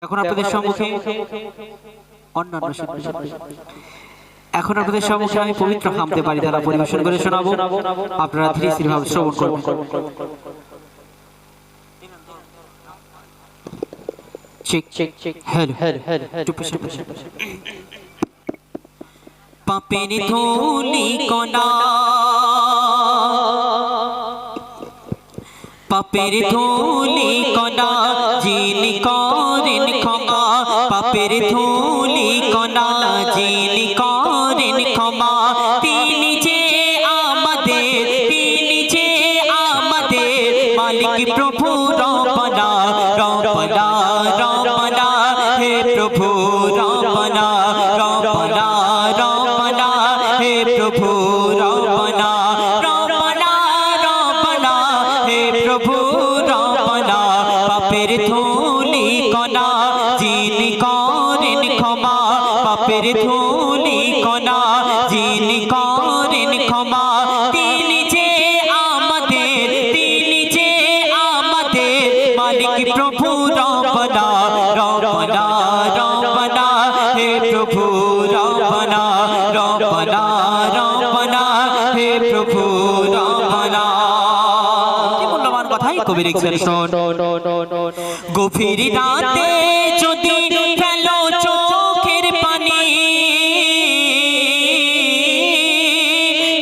এখন আপনাদের সম্মুখে অন্যান্য এখন আপনাদের সম্মুখে আমি পবিত্র হামদে বাড়ি ধারা পরিবেশন করে শোনাবো। আপনারা ধীরে স্থির ভাবে শ্রবণ করুন। Check check check hello hello hello পাপের ধুলি কণা পাপের ধুলি কণা যিনি করেন ক্ষমা পাপের ধুলি কণা যিনি করেন ক্ষমা তিনি যে আমাদের মালিক প্রভু রব্বানা রব্বানা রব্বানা হে প্রভু রব্বানা রব্বানা রব্বানা হে প্রভু রব্বানা রব্বানা রব্বানা হে প্রভু রব্বানা পাপের ধুলি কণা যিনি করেন ক্ষমা পাপের ধুলি কণা যিনি করেন ক্ষমা তিনি যে আমাদের মালিক প্রভু রব্বানা রব্বানা রব্বানা হে প্রভু রব্বানা রব্বানা রব্বানা হে প্রভু রব্বানা। কি মূল্যবান কথাই কবি লিখছেন শোন। গভীর রাতে যদি ফেলো চোখের পানি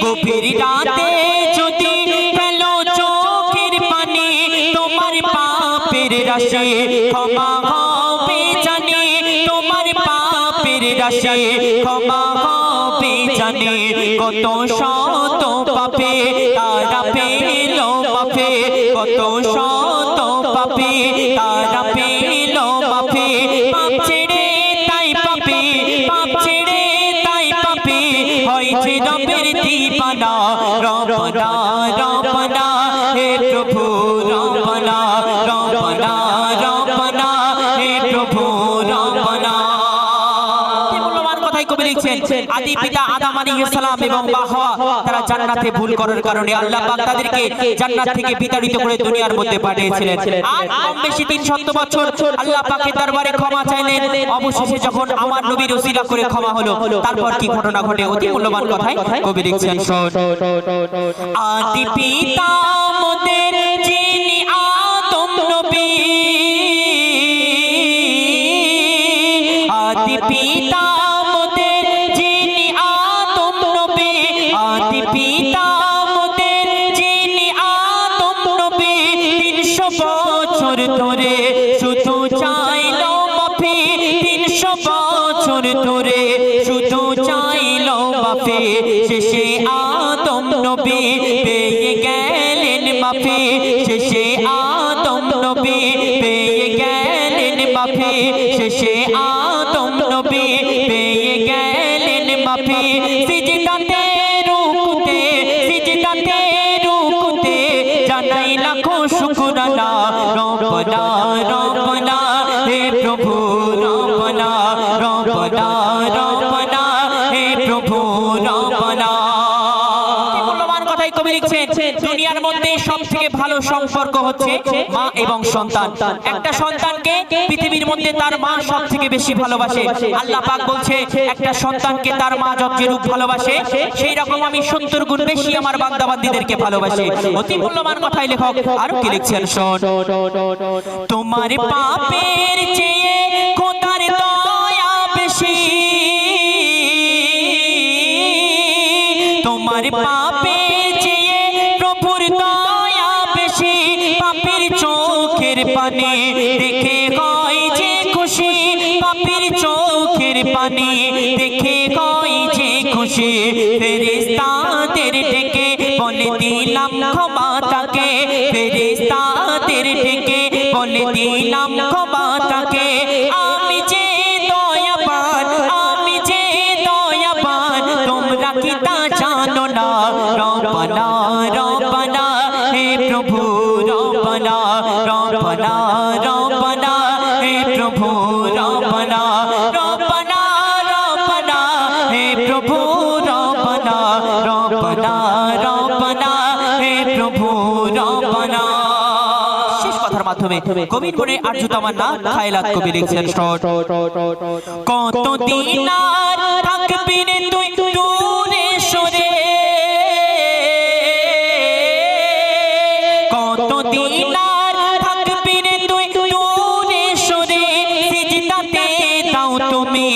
গভীর রাতে যদি ফেলো চোখের পানি তোমার পাপের রাশি ক্ষমা হবে জানি তোমার পাপের রাশি ক্ষমা হবে জানি কত শত পাপে তারা পেল মাফে কত শত পাপে তারা পেল মাফে পাপ ছেড়ে তাই পাপে পাপ ছেড়ে তাই পাপে হয়েছে রবের দিবানা রব্বানা রব্বানা হে প্রভু রব্বানা রব্বানা রব্বানা হে প্রভু রব্বানা। কি মূল্যবান কথাই কবি লিখছেন। আদি পিতা আদম আলাইহিস সালাম এবং হাওয়া তারা জান্নাতে ভুল করার কারণে আল্লাহ পাক তাদেরকে জান্নাত থেকে বিতাড়িত করে দুনিয়ার মধ্যে পাঠিয়েছিলেন। আর কম বেশি 300 বছর আল্লাহ পাকের দরবারে ক্ষমা চাইলেন। অবশেষে যখন আমার নবীর ওসিলা করে ক্ষমা হলো তারপর কি ঘটনা ঘটে অতি মূল্যবান কথাই কবি লিখছেন শোন। আদি পিতা মোদের যিনি আদম নবী আদি পিতা মোদের যিনি আদম নবী আদি পিতা মোদের যিনি আদম নবী 300 বছর ধরে শুধু চাইলো মাফি 300 বছর ধরে শুধু চাইলো মাফি শেষে আদম নবী পেয়ে গেলেন মাফি শেষে আদম নবী পেয়ে গেলেন মাফি শেষে আদম নবী পেয়ে গেলেন মাফি সিজদাতে রুকুতে জানাই লাখো শুকরানা রব্বানা রব্বানা হে প্রভু রব্বানা রব্বানা রব্বানা হে প্রভু রব্বানা। দুনিয়ার মধ্যে সবথেকে ভালো সম্পর্ক হচ্ছে মা এবং সন্তান। একটা সন্তানকে পৃথিবীর মধ্যে তার মা সবথেকে বেশি ভালোবাসে। আল্লাহ পাক বলছে একটা সন্তানকে তার মা যতটুকু ভালোবাসে সেই রকম আমি 70 গুণ বেশি আমার বান্দা বান্দীদেরকে ভালোবাসি। অতি মূল্যবান কথাই লেখক আরো কি লিখছেন শোন। তোমার পাপের চেয়ে খোদার দয়া বেশি তোমার পাপের চেয়ে প্রভুর দয়া বেশি পাপের চোখের পানি দেখে হয় যে খুশি পাপের চোখের পানি দেখে হয় যে খুশি ফেরেশতাদের ডেকে বলে দিলাম ক্ষমা তাকে ফেরেশতাদের ডেকে বলে দিলাম ক্ষমা তাকে আমি যে দয়াবান তোমরা কি তা জানো না রব্বানা রব্বানা হে প্রভু রব্বানা রব্বানা রব্বানা হে প্রভু রব্বানা রব্বানা রব্বানা হে প্রভু রব্বানা রব্বানা রব্বানা হে প্রভু রব্বানা। শেষ কথার মাধ্যমে মাধ্যমে কবির মনে আরজু তামান্না খায়রাত কবি লিখছেন কত দিন আর থাকবি রে তুই দূরে সরে কত দিন আর থাকবি রে তুই দূরে সরে সিজদাতে দাও তুমি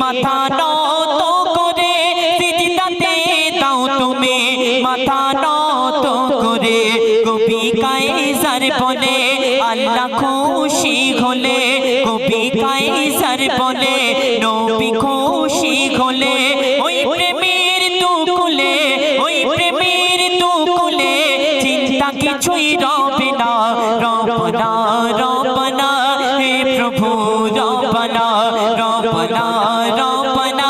মাথা নত করে সিজদাতে দাও তুমি মাথা নত করে কবি কায়সার বলে আল্লাহ খুশি হলে কবি কায়সার বলে নবী খুশি হলে ওই প্রেমের দুকুলে ওই প্রেমের দুকুলে চিন্তা কিছুই রবে না রবনা রবনা হে প্রভু রবনা রবনা রবনা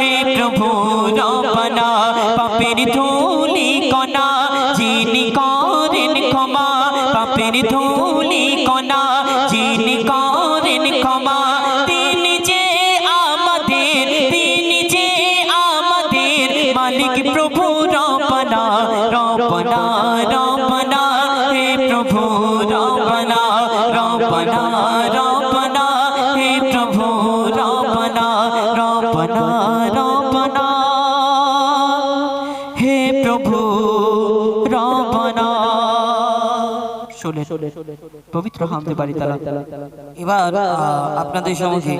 হে প্রভু রবনা পাপের ধুলি কণা যিনি করেন ক্ষমা পাপের ধুলি কণা যিনি করেন ক্ষমা তিনি যে আমাদের মালিক প্রভু রবনা রবনা রবনা হে প্রভু রবনা রবনা রবনা হে প্রভু রবনা রবনা রবনা হে প্রভু রবনা পবিত্র হামদে বাড়ি তালা। এবার আপনাদের সম্মুখে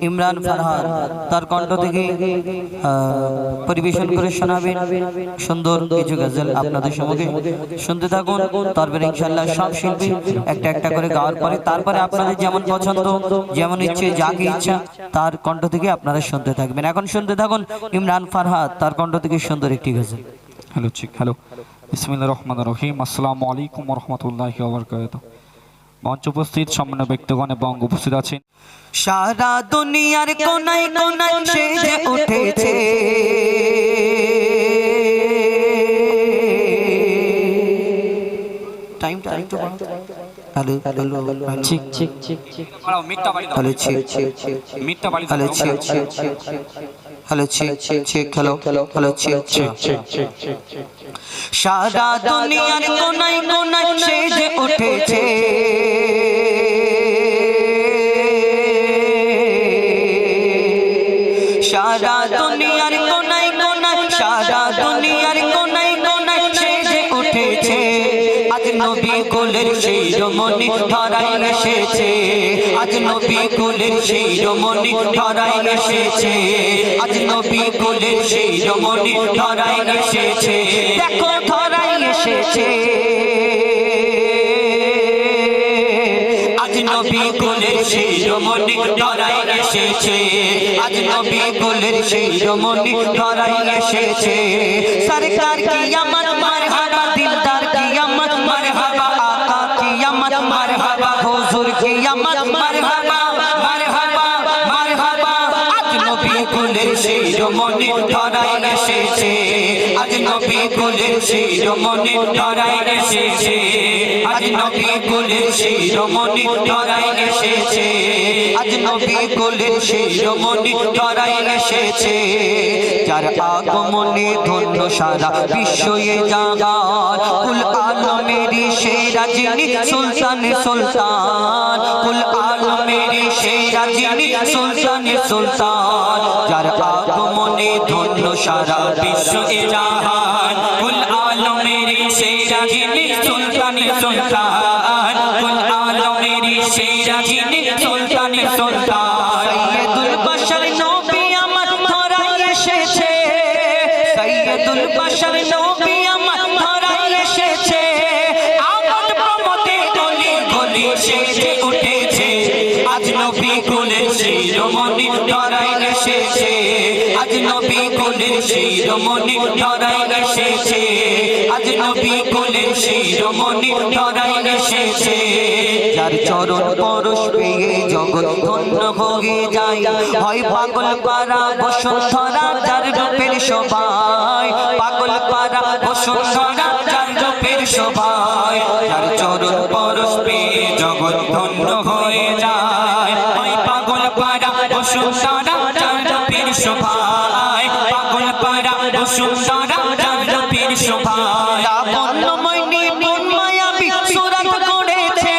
ইমরান ফারহাদ তার কণ্ঠ থেকে পরিবেশন করে শোনাবেন সুন্দর কিছু গজল আপনাদের সম্মুখে শুনতে থাকুন। তারপরে ইনশাআল্লাহ সব শিল্পী একটা একটা করে গাওয়ার পরে তারপরে আপনাদের যেমন পছন্দ যেমন ইচ্ছে যাকে ইচ্ছা তার কণ্ঠ থেকে আপনারা শুনতে থাকবেন। এখন শুনতে থাকুন ইমরান ফারহাদ তার কণ্ঠ থেকে সুন্দর একটি গজল। হ্যালো ঠিক হ্যালো বিসমিল্লাহির রহমানির রহিম। আসসালামু আলাইকুম ওয়া রাহমাতুল্লাহি ওয়া বারাকাতুহু। মঞ্চ উপস্থিত সম্মানীয় ব্যক্তিগণ এবং উপস্থিত আছেন সারা দুনিয়ার কোনায় কোনায় সেজে উঠেছে টাইমটা একটু হ্যালো হ্যালো ঠিক ঠিক ঠিক ঠিক বড় মিটটা বাড়ি দাও হ্যালো ঠিক মিটটা বাড়ি দাও হ্যালো ঠিক হ্যালো ঠিক ঠিক হ্যালো হ্যালো ঠিক ঠিক সারা দুনিয়ার কোনায় কোনায় সেজে উঠেছে সারা দুনিয়ার কোনায় কোনায় সারা দুনিয়ার কোনায় কোনায় সেজে উঠেছে আজ নবী কুলের শিরোমণি ধরায় এসেছে আজ নবী কুলের শিরোমণি ধরায় এসেছে আজ নবী কুলের শিরোমণি ধরায় এসেছে দেখো ধরায় এসেছে আজ নবী কুলের শিরোমণি ধরায় এসেছে আজ নবী কুলের শিরোমণি ধরায় এসেছে সরকার কি আমার মারহাবা দিলদার কি আমার মারহাবা আকা কি আমার মারহাবা হুজুর কি আমার মারহাবা মারহাবা মারহাবা আজ নবী কুলের শিরোমণি ধরায় এসেছে আজ নবী কুলের শিরোমণি ধরায় এসেছে আজ নবী কুলের শিরোমণি ধরায় এসেছে আজ নবী কুলের শিরোমণি ধরায় এসেছে যার আগমনে ধন্য সারা বিশ্বয়ে জাগার কুল আলমেরি সেরা যিনি সুলতান সুলতান কুল আলমেরি সেরা যিনি সুলতান সুলতান যার আগমনে ধন্য সারা বিশ্বয়ে জাগার কুল আলমেরি সেরা যিনি সুলতান সুলতান কুল আলমেরি সেরা যিনি সুলতান সুলতান সাইয়্যিদুল বাশার নবী আমার ধরায় এসেছে সাইয়্যিদুল বাশার নবী আমার ধরায় এসেছে আমোদ প্রমোদে গলি গলি সেজে উঠেছে আজ নবী কুলের শিরোমণি ধরায় এসেছে আজ নবী কুলের শিরোমণি ধরায় এসেছে আজ নবী কুলের শিরোমণি ধরায় এসেছে যার চরণ পরশ পেয়ে জগৎ ধন্য হয়ে যায় হয় পাগল পারা বসুন্ধরা যার রূপের শোভায় পাগল পারা বসুন্ধরা যার রূপের শোভায় যার চরণ পরশ পেয়ে জগৎ ধন্য হয়ে যায় হয় পাগল পারা বসুন্ধরা যার রূপের শোভায় পাগল পারা বসুন্ধরা যার রূপের শোভায় লাবণ্যময়ী মন মায়াবী সুরাত করেছে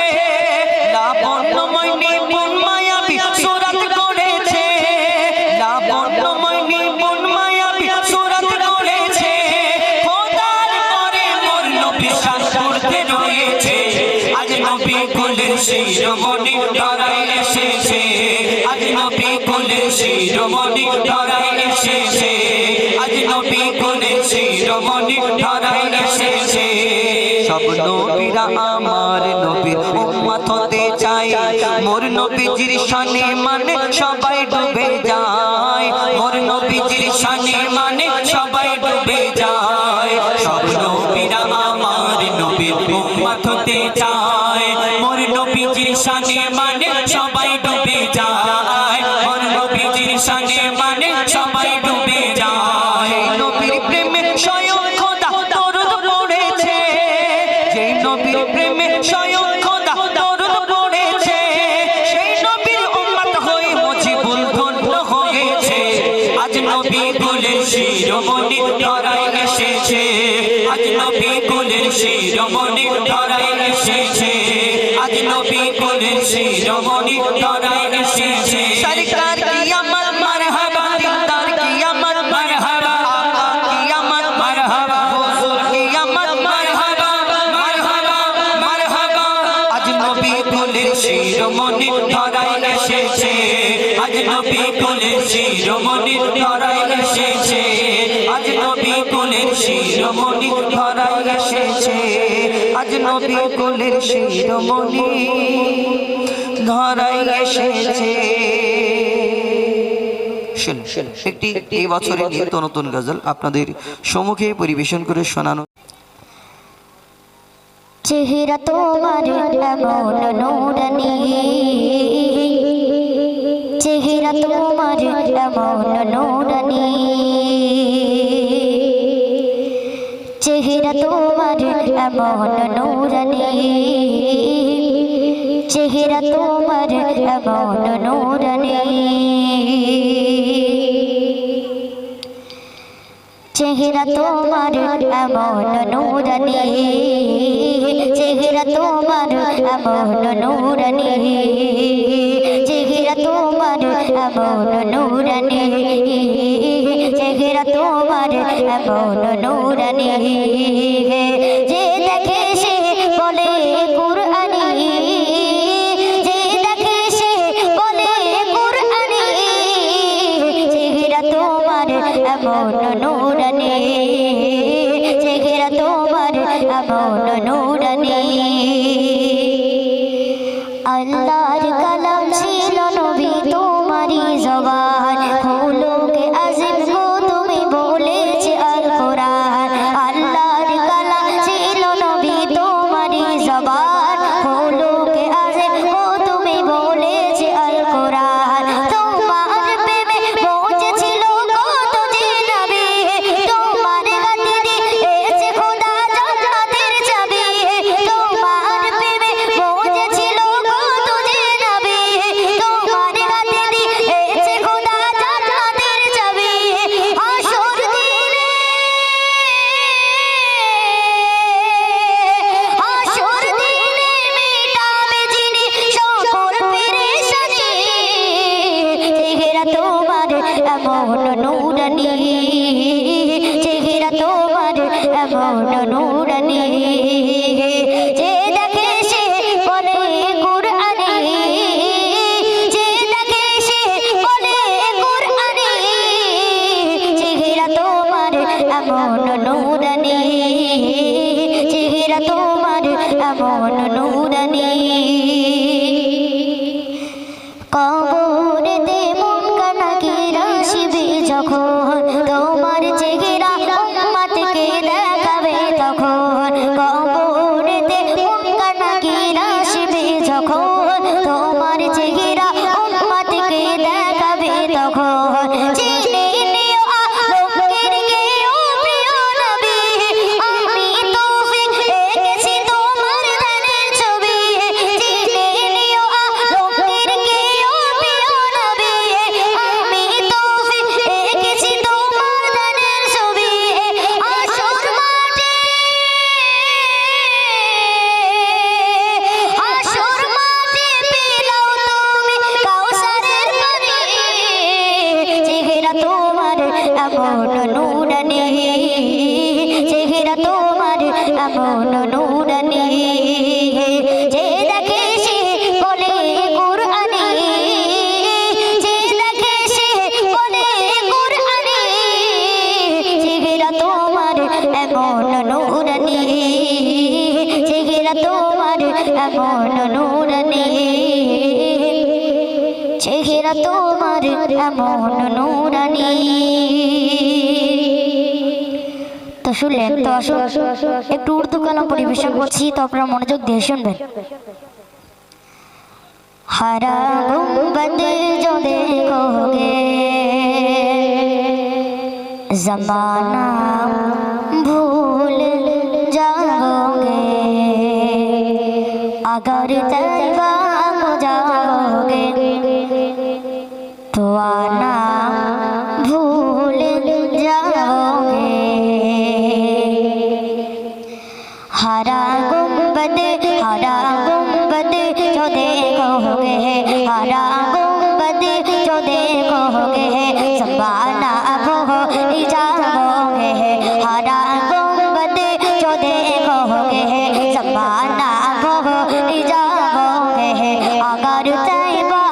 শিরোমণি ধরায় এসেছে আজ নবী কুলের শিরোমণি ধরায় এসেছে আজ নবী কুলের শিরোমণি ধরায় এসেছে সব নবীরা আমার নবীর উম্মত হতে চায় মোর নবীজির শানে মানে সবাই ডুবে যায় মোর নবীজির শানে মানে সবাই ডুবে যায় সব নবীরা আমার নবীর উম্মত হতে চায় মোর নবীজির শানে মানে সবাই ডুবে যায় মোর নবীজির শানে মানে সবাই ডুবে যায় নবীর প্রেমে স্বয়ং খোদা দরুদ পড়েছে যেই নবীর প্রেমে স্বয়ং খোদা দরুদ পড়েছে সেই নবীর উম্মত হয়ে মুজিবুল ধন্য হয়েছে আজ নবী কুলের শিরোমণি ধরায় এসেছে আজ নবী কুলের শিরোমণি ধরায় এসেছে আজ নবী কুলের শিরোমণি ধরায় এসেছে সরকার কিয়ামত মারহাবা দিলদার কিয়ামত মারহাবা আকা কিয়ামত মারহাবা হুজুর কিয়ামত মারহাবা মারহাবা মারহাবা আজ নবী কুলের শিরোমণি ধরায় এসেছে আজ নবী কুলের শিরোমণি ধরায় এসেছে আজ নবী কুলের শিরোমণি ধরায় এসেছে আজ নবী কুলের শিরোমণি ধরায় এসেছে একটি এই বছরের নিত্য নতুন গজল আপনাদের সম্মুখে পরিবেশন করে শোনানো চেহারা তোমার এমন নুরানি চেহারা তোমার এমন নুরানি চেহারা তোমার এমন নুরানি চেহারা তোমার এমন নুরানি চেহারা তোমার এমন নুরানি চেহারা তোমার এমন নুরানি চেহারা তোমার এমন নুরানি চেহারা তোমার এমন নুরানি যে দেখে সে বলে কুরআনি যে দেখে সে বলে কুরআনি চেহারা তোমার এমন নুরানি চেহারা তোমার এমন নুরানি আল্লাহর কালাম ছিল নবী তোমারই জবান খুলুকে আজিম গো তুমি বলেছে আল কোরআন আল্লাহর কালাম ছিল নবী তোমারই জবান খুলুকে আজিম গো তুমি বলেছে আল কোরআন তোমার প্রেমে পৌঁছেছিল কত যে নবী তোমার গতি দিয়েছে খোদা জান্নাতের চাবি তোমার প্রেমে পৌঁছেছিল কত যে নবী তোমার গতি দিয়েছে খোদা জান্নাতের চাবি হাসর দিনে মিটাবে যিনি সকল পেরেশানি চেহারা তোমার এমন নুরানি চেহারা তোমার এমন নুরানি যে দেখে সে বলে কুরআনি যে দেখে সে বলে কুরআনি চেহারা তোমার এমন নুরানি চেহারা তোমার এমন নুরানি কবরেতে মন কানাকির আসবে যখন তোমার চেহারা উম্মতকে দেখাবে তখন কবরেতে মন কানাকির আসবে যখন তোমার চেহারা উম্মতকে দেখাবে তখন চিনে নিও আলোকের গেও প্রিয় নবী আমি তৌফিক এঁকেছি তোমার ধ্যানের ছবি চিনে নিও আলোকের গেও প্রিয় চেহারা তোমার এমন নুরানি। তো শুনলেন, তো আসুন একটু উর্দু কালাম পরিবেশন করছি, তো আপনারা মনোযোগ দিয়ে শুনবেন। हरा गुंबद जो देखोगे ज़माना भूल जाओगे, अगर तैबा को जाओगे तो आना भूल जाओगे। हरा गुंबद जो देखोगे, हरा गुंबद जो देखोगे ज़माना भूल जाओगे। हरा गुंबद जो देखोगे ज़माना भूल जाओगे, अगर तैबा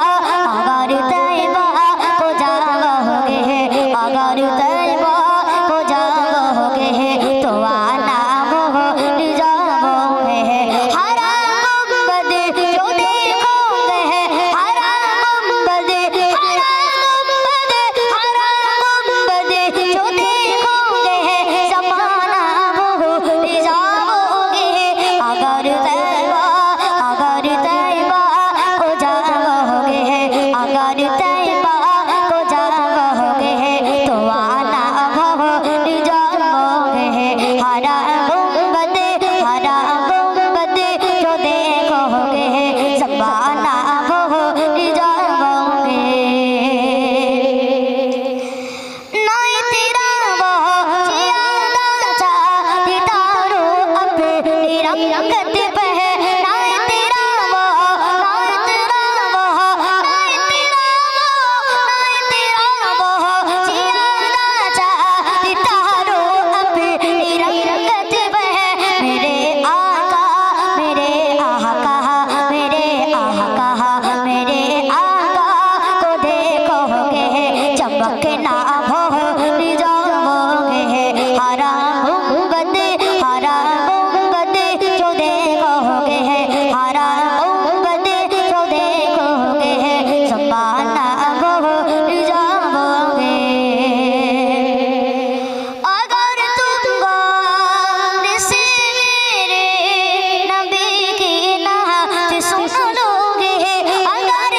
को जाओगे, अगर तैबा को जाओगे तो आना भूल जाओगे। हरा गुंबद जो देखोगे, हरा गुंबद जो देखोगे ज़माना भूल जाओगे, अगर तैबा को जाओगे, अगर तैबा को जाओगे तो आना भूल जाओगे। हरा गुंबद जो देखोगे ज़माना भूल जाओगे। नहीं तेरा वो जियादा चाहता रो अपनी रंगत पे, नहीं तेरा वो जियादा चाहता रो अपनी रंगत पे। मेरे आका मेरे आका को देखोगे चमकना भूल जाओगे। हरा गुंबद जो देखोगे, हरा गुंबद जो देखोगे ज़माना भूल जाओगे। अगर तुम गौर से मेरे नबी की नात सुन लोगे, अगर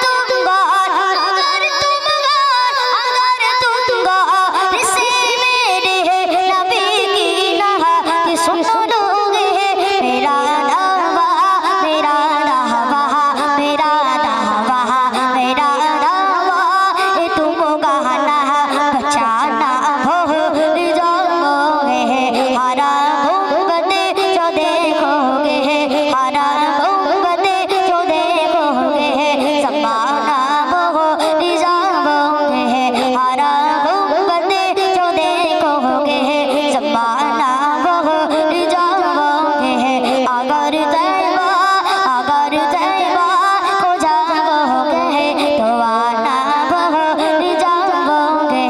तुम गौर से मेरे नबी की नात सुन लोगे, मेरा दावा तुम गाना बचाना भूल जाओगे। हरा गुंबद जो देखोगे, हरा गुंबद जो देखोगे ज़माना भूल जाओगे। हरा गुंबद जो देखोगे ज़माना भूल जाओगे, अगर तैबा को जाओगे तो आना भूल जाओगे।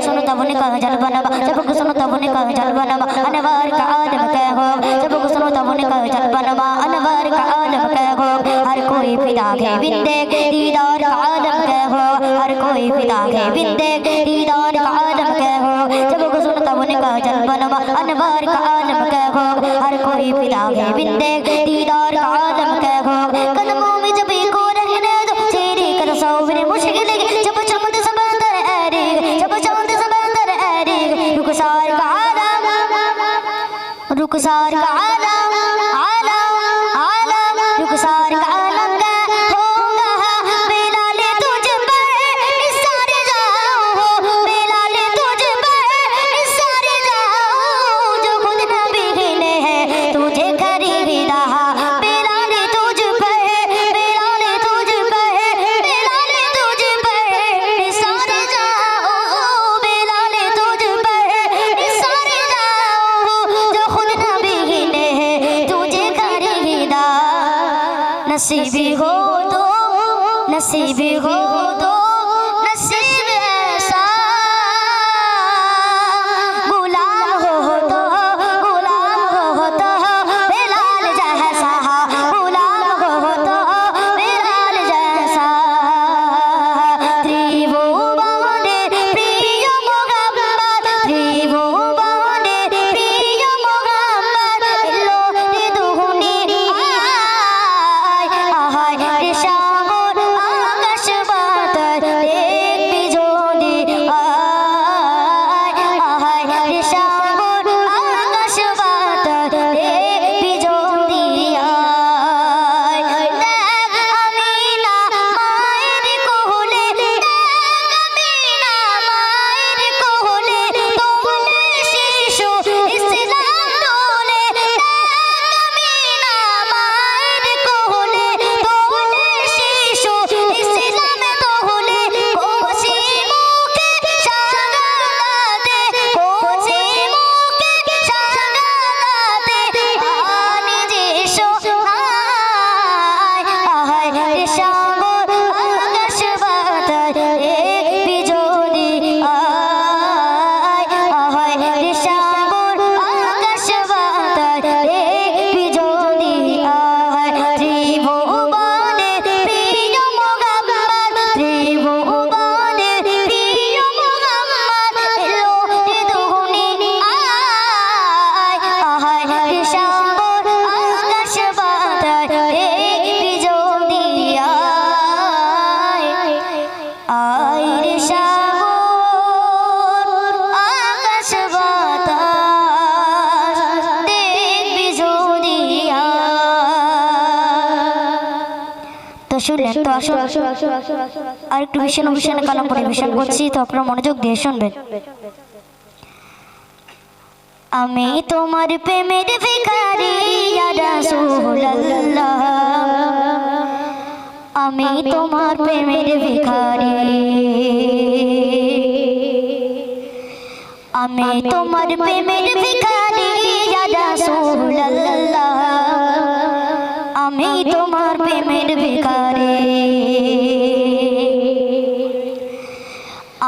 सुनो तब निकाह जल बनवा, जब सुनो तब निकाह जल बनवा, अनवर का आलम के हो, जब सुनो तब निकाह जल बनवा, अनवर का आलम के हो। हर कोई फिदा के बिंदे दीदार का आलम के हो, हर कोई फिदा के बिंदे दीदार का आलम के हो। जब सुनो तब निकाह जल बनवा, अनवर का आलम के हो, हर कोई फिदा के बिंदे दीदार का आलम के हो। कदमों में जब को रहने दो तेरी कर सौ मेरे मुश्किल जब चमद समंदर ऐरी, जब चमद समंदर ऐरी, रुखसार का आलम रुखसार का आलम रुखसार का आलम का होगा बेलाले तुझ पर निसारे जाओ, बेलाले तुझ पर निसारे जाओ। जो खुद नबी ने है तुझे खरीदा, बेलाले तुझ पर निसारे जाओ, बेलाले तुझ पर निसारे जाओ। जो खुद नबी ने है तुझे खरीदा, नसीबी हो तो नसीब ऐसा, गुलाम हो तो बेलाल जैसा, गुलाम हो तो बेलाल শুনলেন তো আসুন আর একটু ভীষণ ভীষণ কালাম পরিবেশন করছি, তো আপনারা মনোযোগ দিয়ে শুনবেন। আমি তোমার প্রেমের ভিখারি ইয়া রাসূলুল্লাহ, আমি তোমার প্রেমের ভিখারি, আমি তোমার প্রেমের ভিখারি ইয়া রাসূলুল্লাহ, আমি তোমার প্রেমের ভিখারি,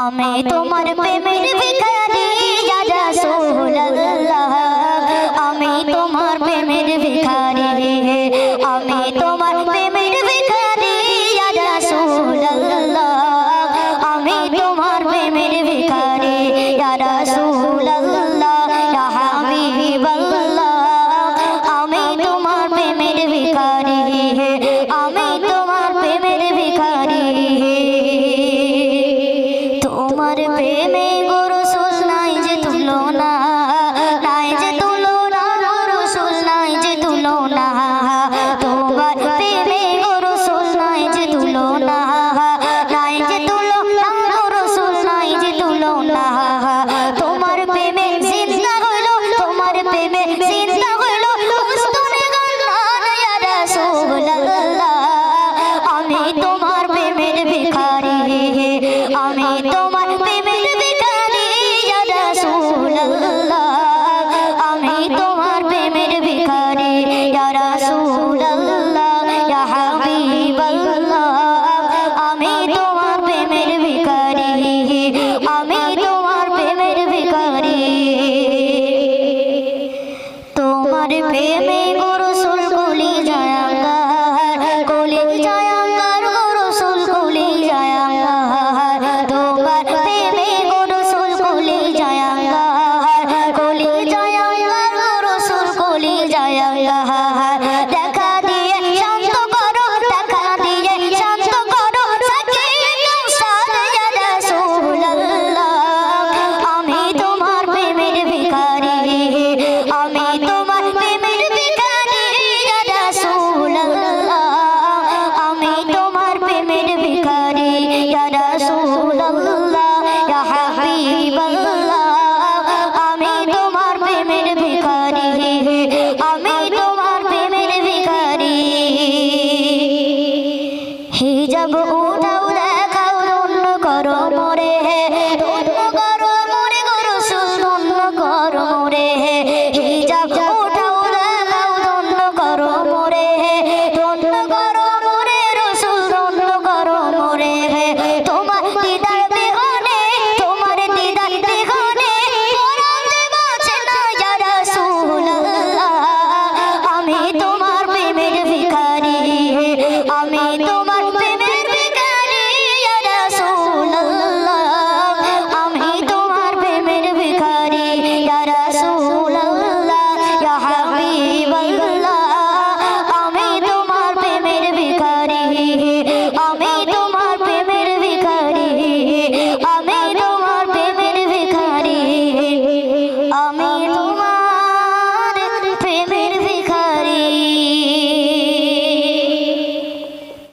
আমি তোমার প্রেমের ভিখারি ইয়া রাসূলুল্লাহ, আমি তোমার প্রেমের ভিখারি, আমি তোমার প্রেমের ভিখারি ইয়া রাসূলুল্লাহ, আমি তোমার প্রেমের ভিখারি ইয়া রাসূলুল্লাহ, ইয়া হাবিবাল্লাহ, আমি তোমার প্রেমের ভিখারি, আমি তোমার প্রেমের ভিখারি। তোমার প্রেমে গো রাসূল নাই যে তুলনা, নাই যে তুলনা গো রাসূল নাই যে তুলনা, তোমার প্রেমে গো রাসূল নাই যে তুলনা, নাই যে তুলনা গো রাসূল নাই যে তুলনা, তোমার প্রেমে জিন্দা হইলো, তোমার প্রেমে জিন্দা হইলো উস্তানে গান ইয়া রাসূলুল্লাহ, আমি তোমার প্রেমের ভিখারি, আমি তোমার প্রেমের ভিখারি ইয়া রাসূলুল্লাহ, আমি তোমার প্রেমের ভিখারি ইয়া রাসূলুল্লাহ, ইয়া হাবিবাল্লাহ, আমি তোমার প্রেমের ভিখারি, আমি তোমার প্রেমের ভিখারি। তোমার প্রেমে গো রাসূল কলি জায়াঙ্গার, কলি জায়াঙ্গার গো রাসূল কলি জায়াঙ্গার, তোমার প্রেমে গো রাসূল কলি জায়াঙ্গার, কলি জায়াঙ্গার গো রাসূল কলি জায়াঙ্গার, দেখা দিয়ে শান্ত করো, দেখা দিয়ে শান্ত করো সাকিনা সাদ ইয়া রাসূলুল্লাহ, আমি তোমার প্রেমের ভিখারি, আমি তোমার প্রেমের ভিখারি ইয়া রাসূলুল্লাহ, আমি তোমার প্রেমের ভিখারি ইয়া রাসূলুল্লাহ, ইয়া হাবিবাল্লাহ, আমি তোমার প্রেমের ভিখারি, আমি তোমার প্রেমের ভিখারি। হিজাব উঠা